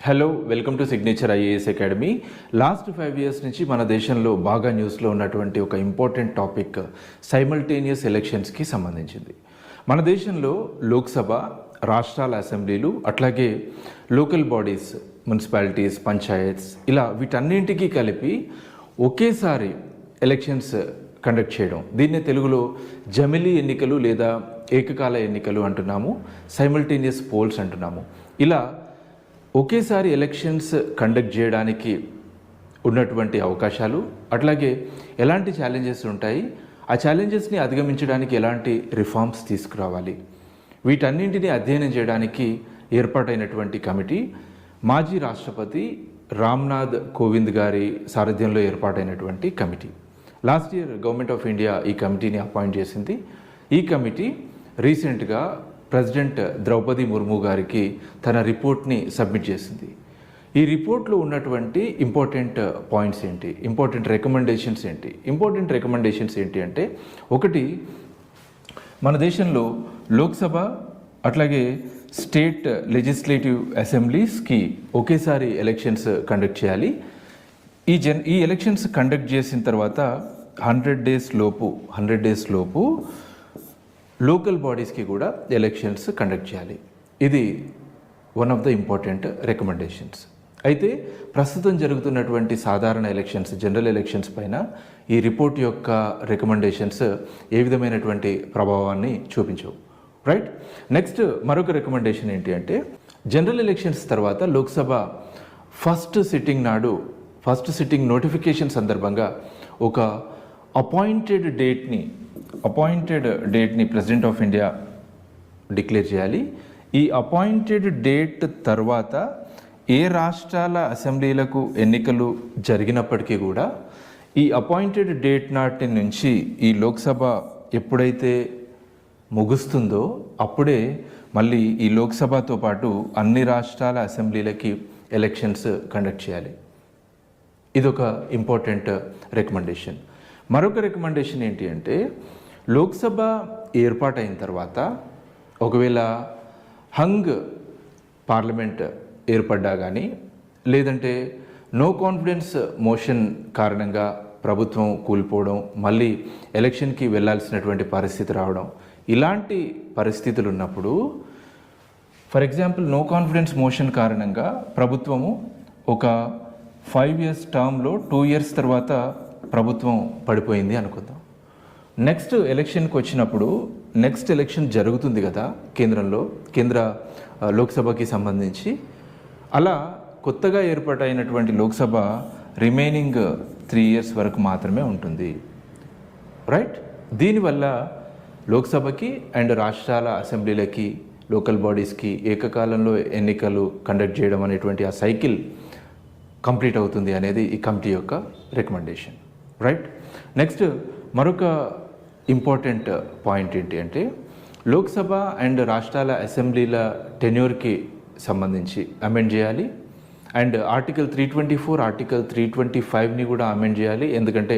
Hello, welcome to signature IAS academy. Last 5 years నుంచి మన దేశంలో బాగా న్యూస్లో ఉన్నటువంటి ఒక ఇంపార్టెంట్ టాపిక్ సైమల్టేనియస్ ఎలక్షన్స్కి సంబంధించింది. మన దేశంలో లోక్సభ, రాష్ట్రాల అసెంబ్లీలు, అట్లాగే లోకల్ బాడీస్, మున్సిపాలిటీస్, పంచాయత్స్, ఇలా వీటన్నింటికీ కలిపి ఒకేసారి ఎలక్షన్స్ కండక్ట్ చేయడం, దీన్నే తెలుగులో జమిలీ ఎన్నికలు లేదా ఏకకాల ఎన్నికలు అంటున్నాము, సైమల్టేనియస్ పోల్స్ అంటున్నాము. ఇలా ఒకేసారి ఎలక్షన్స్ కండక్ట్ చేయడానికి ఉన్నటువంటి అవకాశాలు, అట్లాగే ఎలాంటి ఛాలెంజెస్ ఉంటాయి, ఆ ఛాలెంజెస్ని అధిగమించడానికి ఎలాంటి రిఫార్మ్స్ తీసుకురావాలి, వీటన్నింటినీ అధ్యయనం చేయడానికి ఏర్పాటైనటువంటి కమిటీ మాజీ రాష్ట్రపతి రామ్నాథ్ కోవింద్ గారి సారథ్యంలో ఏర్పాటైనటువంటి committee. Last year government of India ఈ కమిటీని అపాయింట్ చేసింది. ఈ కమిటీ రీసెంట్గా ప్రెసిడెంట్ ద్రౌపది ముర్ము గారికి తన రిపోర్ట్ని సబ్మిట్ చేసింది. ఈ రిపోర్ట్లో ఉన్నటువంటి ఇంపార్టెంట్ పాయింట్స్ ఏంటి, ఇంపార్టెంట్ రికమెండేషన్స్ ఏంటి అంటే, ఒకటి, మన దేశంలో లోక్సభ అట్లాగే స్టేట్ లెజిస్లేటివ్ అసెంబ్లీస్కి ఒకేసారి ఎలక్షన్స్ కండక్ట్ చేయాలి. ఈ ఎలక్షన్స్ కండక్ట్ చేసిన తర్వాత 100 days లోపు లోకల్ బాడీస్కి కూడా ఎలక్షన్స్ కండక్ట్ చేయాలి. ఇది one of the important recommendations. అయితే ప్రస్తుతం జరుగుతున్నటువంటి సాధారణ ఎలక్షన్స్, జనరల్ ఎలక్షన్స్ పైన ఈ రిపోర్ట్ యొక్క రికమెండేషన్స్ ఏ విధమైనటువంటి ప్రభావాన్ని చూపించవు. రైట్. నెక్స్ట్ మరొక రికమెండేషన్ ఏంటి అంటే, జనరల్ ఎలక్షన్స్ తర్వాత లోక్సభ ఫస్ట్ సిట్టింగ్ నోటిఫికేషన్ సందర్భంగా ఒక అపాయింటెడ్ డేట్ని ప్రెసిడెంట్ ఆఫ్ ఇండియా డిక్లేర్ చేయాలి. ఈ అపాయింటెడ్ డేట్ తర్వాత ఏ రాష్ట్రాల అసెంబ్లీలకు ఎన్నికలు జరిగినప్పటికీ కూడా ఈ అపాయింటెడ్ డేట్ నాటి నుంచి ఈ లోక్సభ ఎప్పుడైతే ముగుస్తుందో అప్పుడే మళ్ళీ ఈ లోక్సభతో పాటు అన్ని రాష్ట్రాల అసెంబ్లీలకి ఎలక్షన్స్ కండక్ట్ చేయాలి. ఇదొక ఇంపార్టెంట్ రికమెండేషన్. మరొక రికమెండేషన్ ఏంటి అంటే, లోక్సభ ఏర్పాటైన తర్వాత ఒకవేళ హంగ్ పార్లమెంట్ ఏర్పడ్డా కానీ, లేదంటే నో కాన్ఫిడెన్స్ మోషన్ కారణంగా ప్రభుత్వం కూలిపోవడం, మళ్ళీ ఎలక్షన్కి వెళ్ళాల్సినటువంటి పరిస్థితి రావడం, ఇలాంటి పరిస్థితులు ఉన్నప్పుడు, for example no confidence motion కారణంగా ప్రభుత్వము ఒక 5 years టర్మ్లో 2 years తర్వాత ప్రభుత్వం పడిపోయింది అనుకుందాం. నెక్స్ట్ ఎలక్షన్కి వచ్చినప్పుడు, నెక్స్ట్ ఎలక్షన్ జరుగుతుంది కదా కేంద్ర లోక్సభకి సంబంధించి, అలా కొత్తగా ఏర్పాటైనటువంటి లోక్సభ రిమైనింగ్ 3 years వరకు మాత్రమే ఉంటుంది. రైట్. దీనివల్ల లోక్సభకి అండ్ రాష్ట్రాల అసెంబ్లీలకి, లోకల్ బాడీస్కి ఏకకాలంలో ఎన్నికలు కండక్ట్ చేయడం అనేటువంటి ఆ సైకిల్ కంప్లీట్ అవుతుంది అనేది ఈ కమిటీ యొక్క రికమెండేషన్. రైట్. నెక్స్ట్ మరొక ఇంపార్టెంట్ పాయింట్ ఏంటి అంటే, లోక్సభ అండ్ రాష్ట్రాల అసెంబ్లీల టెన్యూర్కి సంబంధించి అమెండ్ చేయాలి. అండ్ ఆర్టికల్ 324, ఆర్టికల్ 325ని కూడా అమెండ్ చేయాలి. ఎందుకంటే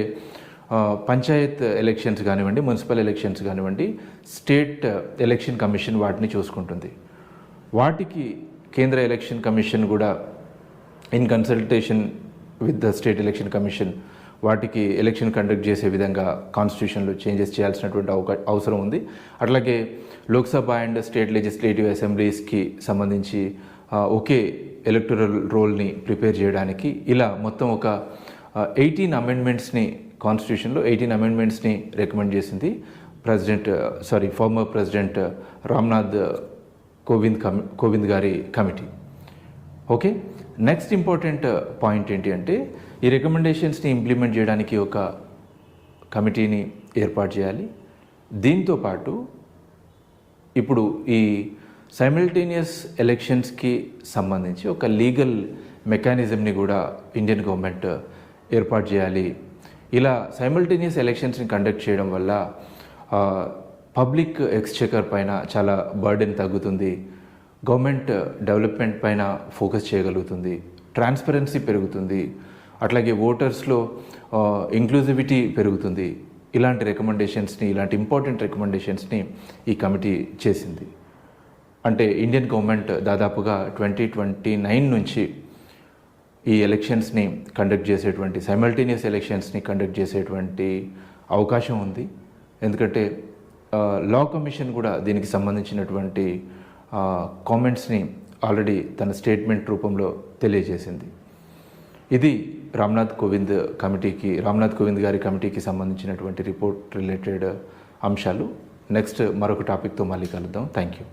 పంచాయత్ ఎలక్షన్స్ కానివ్వండి, మున్సిపల్ ఎలక్షన్స్ కానివ్వండి, స్టేట్ ఎలక్షన్ కమిషన్ వాటిని చూసుకుంటుంది. వాటికి కేంద్ర ఎలక్షన్ కమిషన్ కూడా in consultation with the state election commission వాటికి ఎలక్షన్ కండక్ట్ చేసే విధంగా కాన్స్టిట్యూషన్లో చేంజెస్ చేయాల్సినటువంటి అవసరం ఉంది. అట్లాగే లోక్సభ అండ్ స్టేట్ లెజిస్లేటివ్ అసెంబ్లీస్కి సంబంధించి ఒకే ఎలక్టరల్ రోల్ని ప్రిపేర్ చేయడానికి ఇలా మొత్తం ఒక 18 అమెండ్మెంట్స్ని, కాన్స్టిట్యూషన్లో 18 అమెండ్మెంట్స్ని రికమెండ్ చేసింది ఫార్మర్ ప్రెసిడెంట్ రామ్నాథ్ కోవింద్ గారి committee. Okay. Next important point ఏంటి అంటే, ఈ రికమెండేషన్స్ని ఇంప్లిమెంట్ చేయడానికి ఒక కమిటీని ఏర్పాటు చేయాలి. దీంతో పాటు ఇప్పుడు ఈ సైమల్టేనియస్ ఎలక్షన్స్కి సంబంధించి ఒక లీగల్ మెకానిజంని కూడా ఇండియన్ గవర్నమెంట్ ఏర్పాటు చేయాలి. ఇలా సైమల్టేనియస్ ఎలక్షన్స్ని కండక్ట్ చేయడం వల్ల పబ్లిక్ ఎక్స్చెకర్ పైన చాలా బర్డెన్ తగ్గుతుంది, గవర్నమెంట్ డెవలప్మెంట్ పైన ఫోకస్ చేయగలుగుతుంది, ట్రాన్స్పరెన్సీ పెరుగుతుంది, అట్లాగే ఓటర్స్లో ఇంక్లూజివిటీ పెరుగుతుంది. ఇలాంటి ఇంపార్టెంట్ రికమెండేషన్స్ని ఈ కమిటీ చేసింది. అంటే ఇండియన్ గవర్నమెంట్ దాదాపుగా 2029 నుంచి ఈ ఎలక్షన్స్ని కండక్ట్ చేసేటువంటి సైమల్టేనియస్ ఎలక్షన్స్ని కండక్ట్ చేసేటువంటి అవకాశం ఉంది. ఎందుకంటే లా కమిషన్ కూడా దీనికి సంబంధించినటువంటి కామెంట్స్ని ఆల్రెడీ తన స్టేట్మెంట్ రూపంలో తెలియజేసింది. ఇది రామ్నాథ్ కోవింద్ గారి కమిటీకి సంబంధించినటువంటి రిపోర్ట్ రిలేటెడ్ అంశాలు. నెక్స్ట్ మరొక టాపిక్తో మళ్ళీ కలుద్దాం. Thank you.